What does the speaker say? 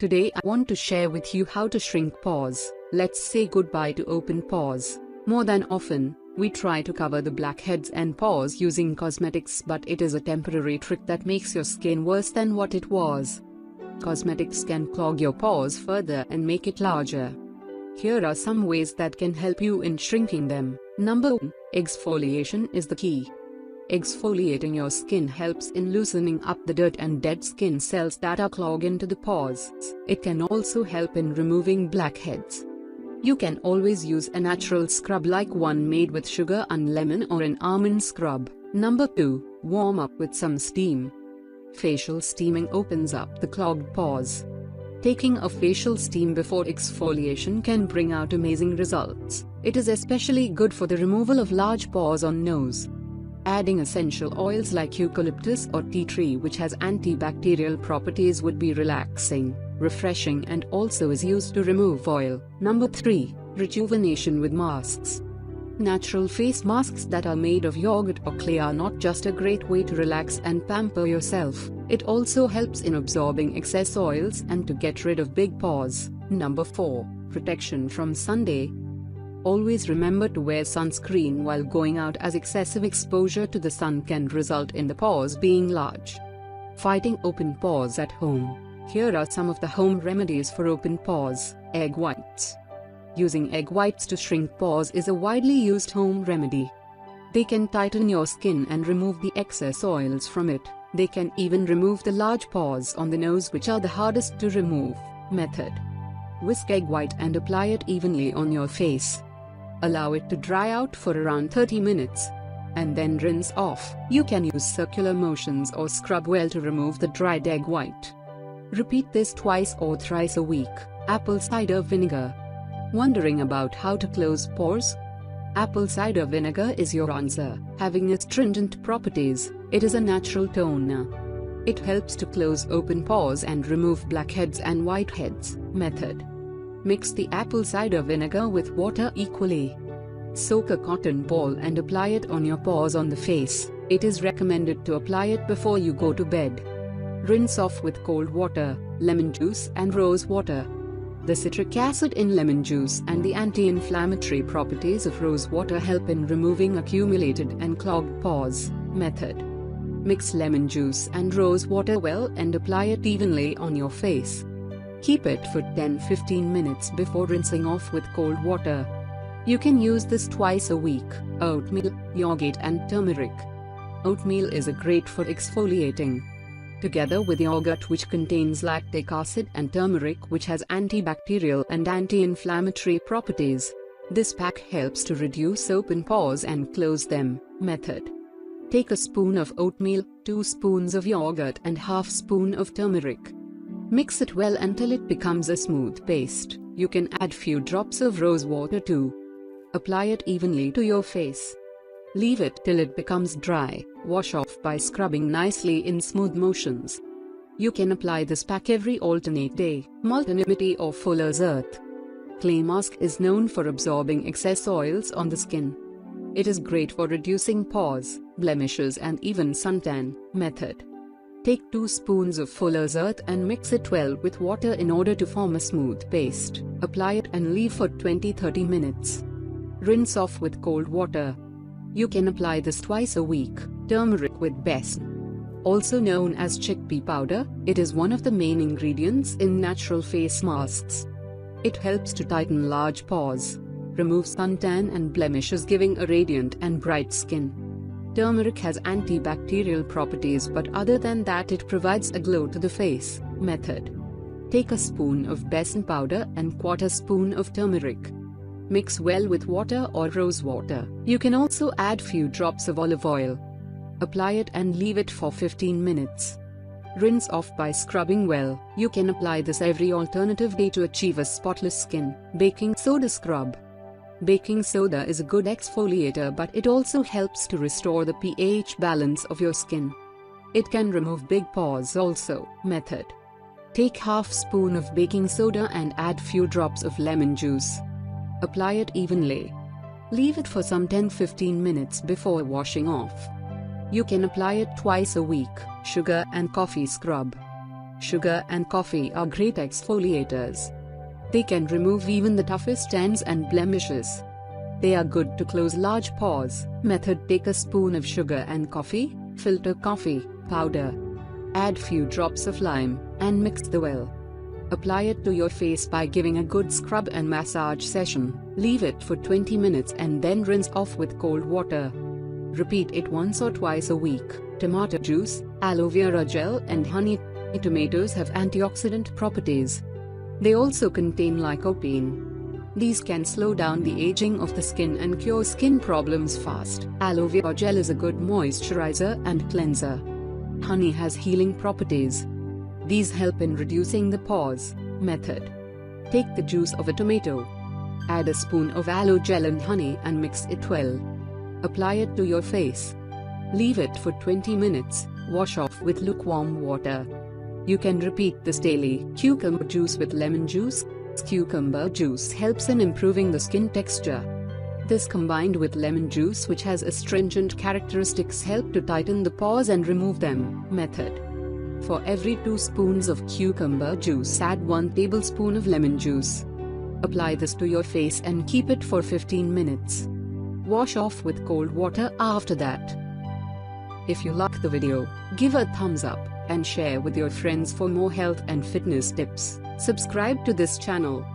Today I want to share with you how to shrink pores. Let's say goodbye to open pores. More than often, we try to cover the blackheads and pores using cosmetics, but it is a temporary trick that makes your skin worse than what it was. Cosmetics can clog your pores further and make it larger. Here are some ways that can help you in shrinking them. Number 1. Exfoliation is the key. Exfoliating your skin helps in loosening up the dirt and dead skin cells that are clogged into the pores. It can also help in removing blackheads. You can always use a natural scrub like one made with sugar and lemon or an almond scrub. Number 2. Warm up with some steam. Facial steaming opens up the clogged pores. Taking a facial steam before exfoliation can bring out amazing results. It is especially good for the removal of large pores on nose. Adding essential oils like eucalyptus or tea tree, which has antibacterial properties, would be relaxing, refreshing, and also is used to remove oil. Number 3. Rejuvenation with masks. Natural face masks that are made of yogurt or clay are not just a great way to relax and pamper yourself, it also helps in absorbing excess oils and to get rid of big pores. Number 4. Protection from sunday. Always remember to wear sunscreen while going out, as excessive exposure to the sun can result in the pores being large. Fighting open pores at home. Here are some of the home remedies for open pores. Egg whites. Using egg whites to shrink pores is a widely used home remedy. They can tighten your skin and remove the excess oils from it. They can even remove the large pores on the nose, which are the hardest to remove. Method. Whisk egg white and apply it evenly on your face. Allow it to dry out for around 30 minutes. And then rinse off. You can use circular motions or scrub well to remove the dried egg white. Repeat this twice or thrice a week. Apple cider vinegar. Wondering about how to close pores? Apple cider vinegar is your answer. Having astringent properties, it is a natural toner. It helps to close open pores and remove blackheads and whiteheads. Method. Mix the apple cider vinegar with water equally. Soak a cotton ball and apply it on your pores on the face. It is recommended to apply it before you go to bed. Rinse off with cold water, lemon juice and rose water. The citric acid in lemon juice and the anti-inflammatory properties of rose water help in removing accumulated and clogged pores. Method. Mix lemon juice and rose water well and apply it evenly on your face. Keep it for 10-15 minutes before rinsing off with cold water. You can use this twice a week. Oatmeal, yogurt and turmeric. Oatmeal is great for exfoliating. Together with yogurt, which contains lactic acid, and turmeric, which has antibacterial and anti-inflammatory properties, this pack helps to reduce open pores and close them. Method. Take a spoon of oatmeal, 2 spoons of yogurt and ½ spoon of turmeric. Mix it well until it becomes a smooth paste. You can add few drops of rose water too. Apply it evenly to your face. Leave it till it becomes dry. Wash off by scrubbing nicely in smooth motions. You can apply this pack every alternate day. Multanimitti or Fuller's Earth clay mask is known for absorbing excess oils on the skin. It is great for reducing pores, blemishes and even suntan. Method. Take 2 spoons of Fuller's Earth and mix it well with water in order to form a smooth paste. Apply it and leave for 20-30 minutes. Rinse off with cold water. You can apply this twice a week. Turmeric with besan. Also known as chickpea powder, it is one of the main ingredients in natural face masks. It helps to tighten large pores, remove suntan and blemishes, giving a radiant and bright skin. Turmeric has antibacterial properties, but other than that it provides a glow to the face. Method. Take a spoon of besan powder and ¼ spoon of turmeric. Mix well with water or rose water. You can also add few drops of olive oil. Apply it and leave it for 15 minutes. Rinse off by scrubbing well. You can apply this every alternative day to achieve a spotless skin. Baking soda scrub. Baking soda is a good exfoliator, but it also helps to restore the pH balance of your skin. It can remove big pores also. Method. Take ½ spoon of baking soda and add few drops of lemon juice. Apply it evenly. Leave it for some 10-15 minutes before washing off. You can apply it twice a week. Sugar and coffee scrub. Sugar and coffee are great exfoliators. They can remove even the toughest stains and blemishes. They are good to close large pores. Method: take a spoon of sugar and coffee, filter coffee powder. Add few drops of lime, and mix the well. Apply it to your face by giving a good scrub and massage session. Leave it for 20 minutes and then rinse off with cold water. Repeat it once or twice a week. Tomato juice, aloe vera gel and honey. Tomatoes have antioxidant properties. They also contain lycopene. These can slow down the aging of the skin and cure skin problems fast. Aloe vera gel is a good moisturizer and cleanser. Honey has healing properties. These help in reducing the pores. Method: take the juice of a tomato. Add a spoon of aloe gel and honey and mix it well. Apply it to your face. Leave it for 20 minutes. Wash off with lukewarm water. You can repeat this daily. Cucumber juice with lemon juice. Cucumber juice helps in improving the skin texture. This combined with lemon juice, which has astringent characteristics, help to tighten the pores and remove them. Method: for every 2 spoons of cucumber juice, add 1 tablespoon of lemon juice. Apply this to your face and keep it for 15 minutes. Wash off with cold water after that. If you like the video, give a thumbs up and share with your friends for more health and fitness tips. Subscribe to this channel